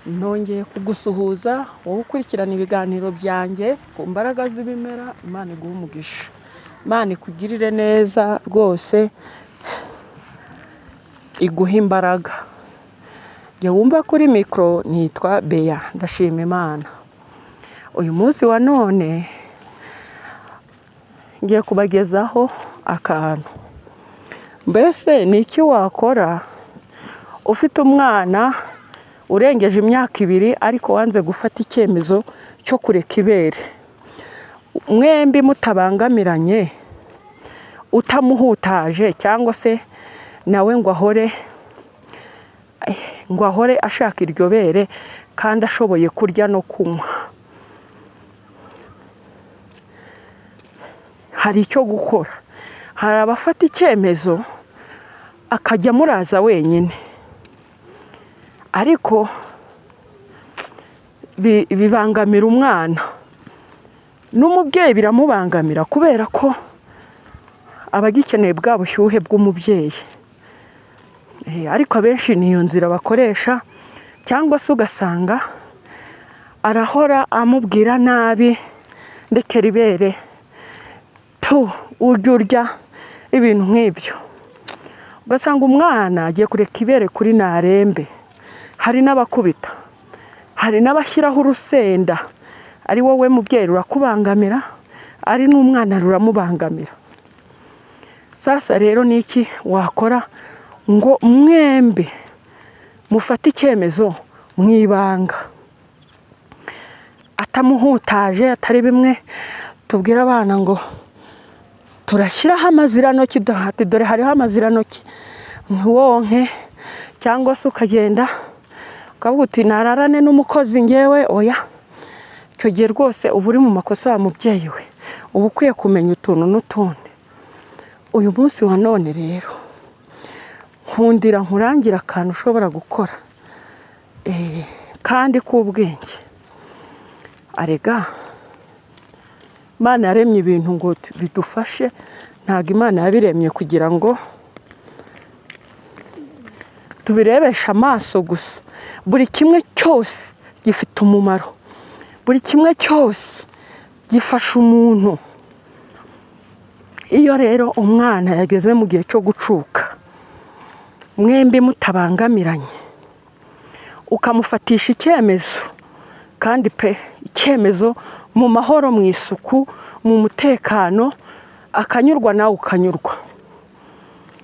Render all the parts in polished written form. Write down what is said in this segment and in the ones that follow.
nongeye kugusuhuza wowe ukurikirana ibiganiro byanjye ku mbaraga z'ibimera. Imana iguhe umugisha, Imana ikugirire neza rwose, iguhe imbaraga. Jya wumva kuri mikoro, nitwa Beya, ndashima Imana. Uyu munsi wa none ngiye kubagezaho akantu. Mbese ni iki wakora ufite umwana urengeje imyaka 2 ariko wanze gufata icyemezo cyo kureka ibere? Mwembi mutabangamiranye, utamuhutaje cyangwa se nawe ngo ahore ashaka iryo bere kandi ashoboye kurya no kunywa. Hari icyo gukora. Hari abafata icyemezo akajya muraza wenyine, ariko bibangamira umwana n'umubyeyi, biramubangamira kubera ko abagikeneye bwa bushyuhe bw'umubyeyi. Ariko abenshi niyo nzira bakoresha, cyangwa se ugasanga arahora amubwira nabi, ndekera ibere, ujya urya, ibintu nk'ibyo. Ugasanga umwana agiye kureka ibere kuri narembe. Hari n'abakubita, hari n'abashyiraho urusenda. Ari wowe mubyeyi rurakubangamira, ari n'umwana ruramubangamira. Sasa rero niki wakora ngo mwembe mufate icyemezo mwibanga, atamuhutaje, atari bimwe tubwira abana ngo turashyiraho amaziranoki, dore hariho amaziranoki ntiwonke, cyangwa se ukagenda ukavuga uti nararane n'umukozi ngewe. Oya, icyo gihe rwose uba uri mu makosa wa mubyeyi we, uba ukwiye kumenya utuntu n'utundi. Uyu munsi wa none rero nkundira nkurangira akantu ushobora gukora kandi k'ubwenge. Arega Imana yaremye ibintu ngo bidufashe, ntabwo Imana yabiremye kugira ngo tubirebeshe amaso gusa. Buri kimwe cyose gifite umumaro, buri kimwe cyose gifasha umuntu. Iyo rero umwana yageze mu gihe cyo gucuka, mwembi mutabangamiranye, ukamufatisha icyemezo, kandi icyemezo mu mahoro, mu isuku, mu mutekano, akanyurwa nawe ukanyurwa.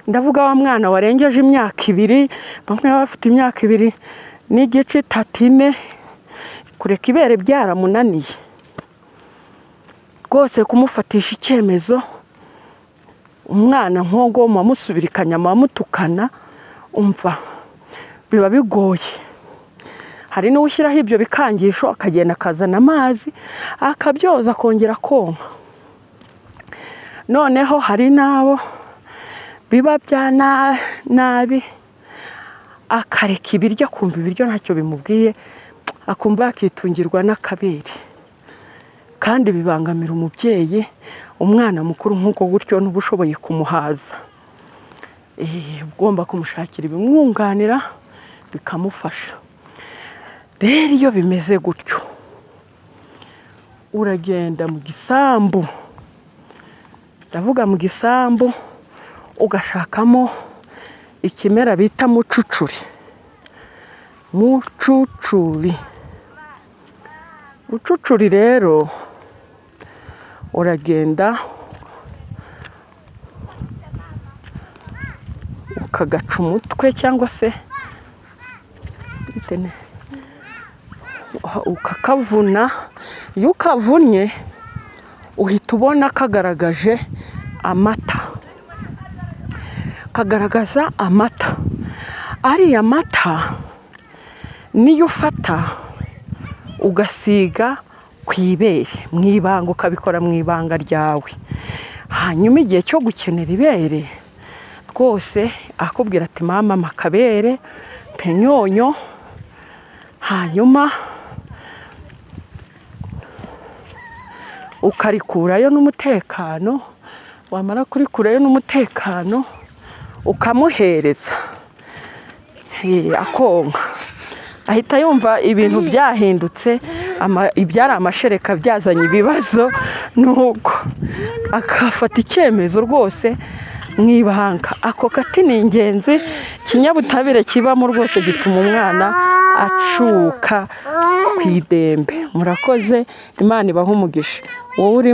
Ndavuga wa mwana warengeje imyaka 2, bamwe bafite imyaka 2 n'igice, 3, kureka ibere byaramunaniye rwose. Kumufatisha icyemezo, umwana nk'uwo mumusubirikanya, mutukana, umva biba bigoye. Hari n'ushyiraho ibyo bikangisho, akagenda akazana amazi akabyoza, akongera konka. Noneho hari n'abo biba bya nabi, akareka ibiryo, akumva ibiryo ntacyo bimubwiye, akumva yakitungirwa n'akabere, kandi bibangamira umubyeyi. Umwana mukuru nk'uko gutyo n'uba ushoboye kumuhaza, ugomba kumushakira ibimwunganira bikamufasha. Rero iyo bimeze gutyo, uragenda mu gisambu, ndavuga mu gisambu, ugashakamo ikimera bita mucucuri. Mucucuri rero uragenda ukagaca umutwe, cyangwa se ukakavuna. Iyo ukavunnye uhita ubona kagaragaje amata, kagaragaza amata. Ariya mata niyo ufata ugasiga ku ibere mu ibanga, ukabikora mu ibanga ryawe. Hanyuma igihe cyo gukenera ibere rwose akubwira ati mama makabere penyonyo, hanyuma ukarikurayo n'umutekano. Wamara kurikurayo n'umutekano ukamuhereza akonka. ahita yumva ibintu byahindutse, ibyari amashereka byazanye ibibazo, nuko akafata icyemezo rwose mu ibanga. Ako gati ni ingenzi, ikinyabutabire kibamo rwose gituma umwana acuka ku idembe. Murakoze, Imana ibahe umugisha. Wowe uri